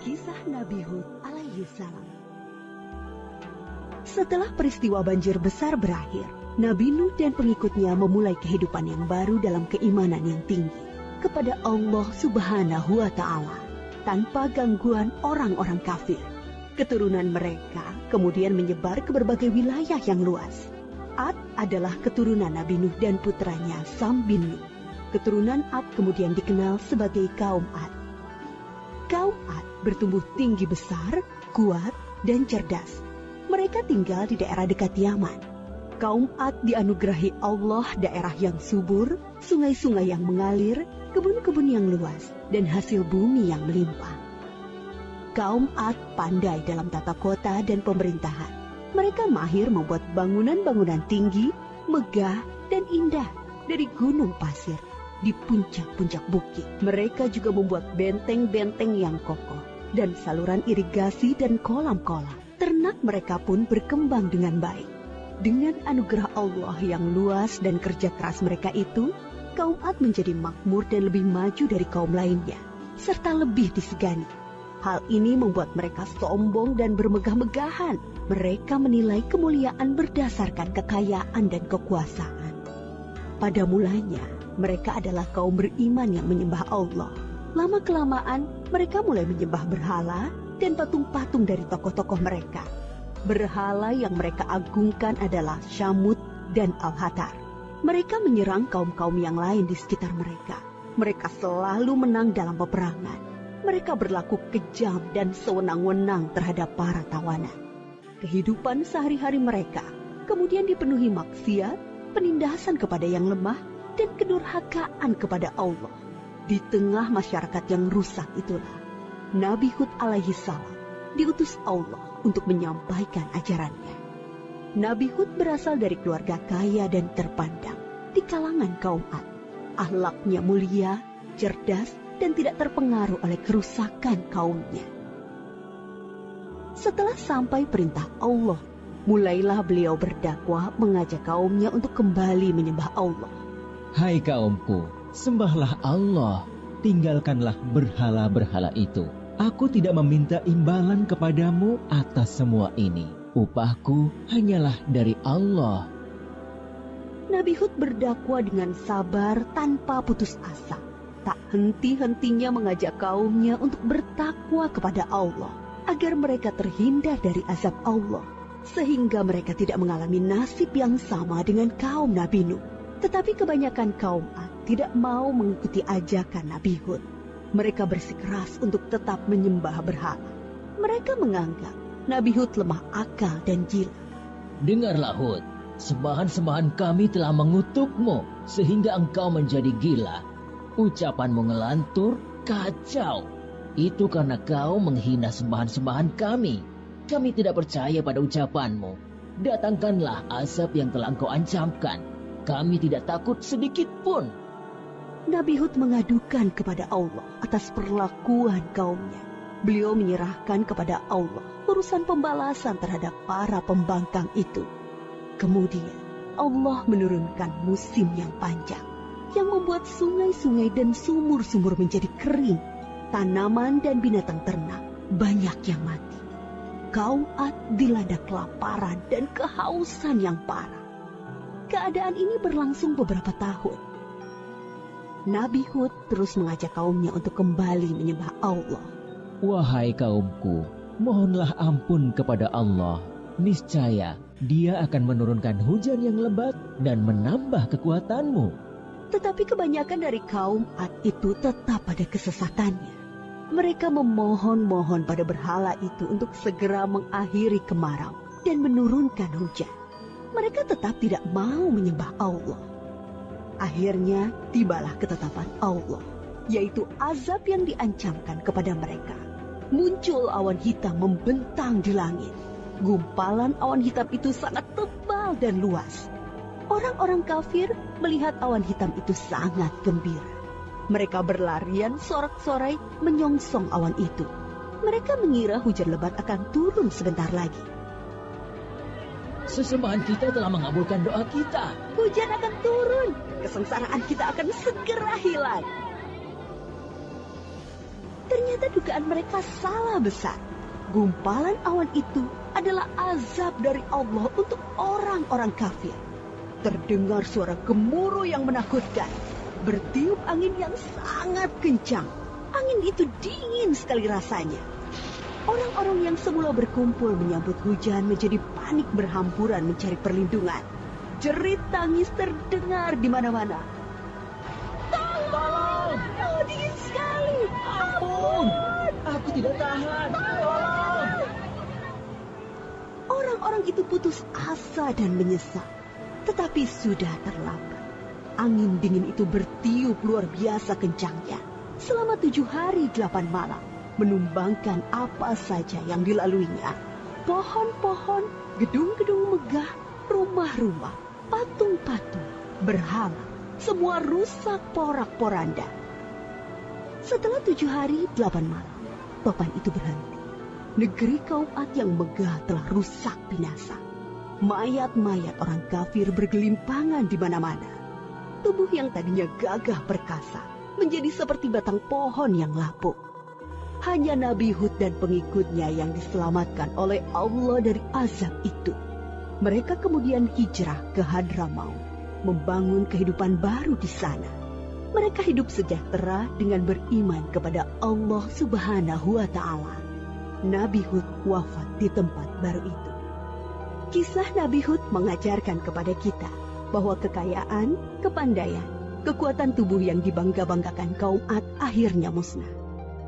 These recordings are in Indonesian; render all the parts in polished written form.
Kisah Nabi Hud alaihi salam. Setelah peristiwa banjir besar berakhir, Nabi Nuh dan pengikutnya memulai kehidupan yang baru dalam keimanan yang tinggi kepada Allah Subhanahu wa Ta'ala, tanpa gangguan orang-orang kafir. Keturunan mereka kemudian menyebar ke berbagai wilayah yang luas. Ad adalah keturunan Nabi Nuh dan putranya Sam bin Nuh. Keturunan Ad kemudian dikenal sebagai kaum Ad. Kaum Ad bertumbuh tinggi besar, kuat, dan cerdas. Mereka tinggal di daerah dekat Yaman. Kaum Ad dianugerahi Allah daerah yang subur, sungai-sungai yang mengalir, kebun-kebun yang luas, dan hasil bumi yang melimpah. Kaum Ad pandai dalam tata kota dan pemerintahan. Mereka mahir membuat bangunan-bangunan tinggi, megah, dan indah dari gunung pasir di puncak-puncak bukit. Mereka juga membuat benteng-benteng yang kokoh dan saluran irigasi dan kolam-kolam. Ternak mereka pun berkembang dengan baik. Dengan anugerah Allah yang luas dan kerja keras mereka itu, kaum Ad menjadi makmur dan lebih maju dari kaum lainnya, serta lebih disegani. Hal ini membuat mereka sombong dan bermegah-megahan. Mereka menilai kemuliaan berdasarkan kekayaan dan kekuasaan. Pada mulanya, mereka adalah kaum beriman yang menyembah Allah. Lama-kelamaan, mereka mulai menyembah berhala dan patung-patung dari tokoh-tokoh mereka. Berhala yang mereka agungkan adalah Syamut dan Al-Hatar. Mereka menyerang kaum-kaum yang lain di sekitar mereka. Mereka selalu menang dalam peperangan. Mereka berlaku kejam dan sewenang-wenang terhadap para tawanan. Kehidupan sehari-hari mereka kemudian dipenuhi maksiat, penindasan kepada yang lemah, dan kedurhakaan kepada Allah. Di tengah masyarakat yang rusak itulah, Nabi Hud alaihi salam diutus Allah untuk menyampaikan ajarannya. Nabi Hud berasal dari keluarga kaya dan terpandang di kalangan kaum Ad. Akhlaknya mulia, cerdas, dan tidak terpengaruh oleh kerusakan kaumnya. Setelah sampai perintah Allah, mulailah beliau berdakwah mengajak kaumnya untuk kembali menyembah Allah. Hai kaumku, sembahlah Allah, tinggalkanlah berhala-berhala itu. Aku tidak meminta imbalan kepadamu atas semua ini. Upahku hanyalah dari Allah. Nabi Hud berdakwah dengan sabar tanpa putus asa. Tak henti-hentinya mengajak kaumnya untuk bertakwa kepada Allah, agar mereka terhindar dari azab Allah, sehingga mereka tidak mengalami nasib yang sama dengan kaum Nabi Nuh. Tetapi kebanyakan kaum Ad tidak mau mengikuti ajakan Nabi Hud. Mereka bersikeras untuk tetap menyembah berhala. Mereka menganggap Nabi Hud lemah akal dan gila. Dengarlah Hud, sembahan-sembahan kami telah mengutukmu sehingga engkau menjadi gila. Ucapanmu ngelantur, kacau. Itu karena kau menghina sembahan-sembahan kami. Kami tidak percaya pada ucapanmu. Datangkanlah azab yang telah engkau ancamkan. Kami tidak takut sedikit pun. Nabi Hud mengadukan kepada Allah atas perlakuan kaumnya. Beliau menyerahkan kepada Allah urusan pembalasan terhadap para pembangkang itu. Kemudian Allah menurunkan musim yang panjang, yang membuat sungai-sungai dan sumur-sumur menjadi kering. Tanaman dan binatang ternak banyak yang mati. Kaum Ad dilanda kelaparan dan kehausan yang parah. Keadaan ini berlangsung beberapa tahun. Nabi Hud terus mengajak kaumnya untuk kembali menyembah Allah. Wahai kaumku, mohonlah ampun kepada Allah. Niscaya Dia akan menurunkan hujan yang lebat dan menambah kekuatanmu. Tetapi kebanyakan dari kaum Ad itu tetap pada kesesatannya. Mereka memohon-mohon pada berhala itu untuk segera mengakhiri kemarau dan menurunkan hujan. Mereka tetap tidak mau menyembah Allah. Akhirnya tibalah ketetapan Allah, yaitu azab yang diancamkan kepada mereka. Muncul awan hitam membentang di langit. Gumpalan awan hitam itu sangat tebal dan luas. Orang-orang kafir melihat awan hitam itu sangat gembira. Mereka berlarian sorak-sorai menyongsong awan itu. Mereka mengira hujan lebat akan turun sebentar lagi. Sesembahan kita telah mengabulkan doa kita. Hujan akan turun. Kesengsaraan kita akan segera hilang. Ternyata dugaan mereka salah besar. Gumpalan awan itu adalah azab dari Allah untuk orang-orang kafir. Terdengar suara gemuruh yang menakutkan. Bertiup angin yang sangat kencang. Angin itu dingin sekali rasanya. Orang-orang yang semula berkumpul menyambut hujan menjadi panik berhamburan mencari perlindungan. Jerit tangis terdengar di mana-mana. Tolong! Oh, dingin sekali. Ampun! Aku tidak tahan. Tolong! Orang-orang itu putus asa dan menyesal. Tetapi sudah terlambat. Angin dingin itu bertiup luar biasa kencangnya. Selama 7 hari 8 malam. Menumbangkan apa saja yang dilaluinya. Pohon-pohon, gedung-gedung megah, rumah-rumah, patung-patung, berhala. Semua rusak porak-poranda. Setelah 7 hari 8 malam, topan itu berhenti. Negeri kaum Ad yang megah telah rusak binasa. Mayat-mayat orang kafir bergelimpangan di mana-mana. Tubuh yang tadinya gagah perkasa menjadi seperti batang pohon yang lapuk. Hanya Nabi Hud dan pengikutnya yang diselamatkan oleh Allah dari azab itu. Mereka kemudian hijrah ke Hadramaut, membangun kehidupan baru di sana. Mereka hidup sejahtera dengan beriman kepada Allah Subhanahu wa Ta'ala. Nabi Hud wafat di tempat baru itu. Kisah Nabi Hud mengajarkan kepada kita bahwa kekayaan, kepandaian, kekuatan tubuh yang dibangga-banggakan kaum Ad akhirnya musnah.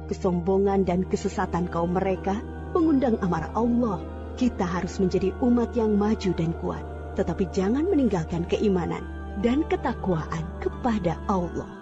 Kesombongan dan kesesatan kaum mereka mengundang amarah Allah. Kita harus menjadi umat yang maju dan kuat, tetapi jangan meninggalkan keimanan dan ketakwaan kepada Allah.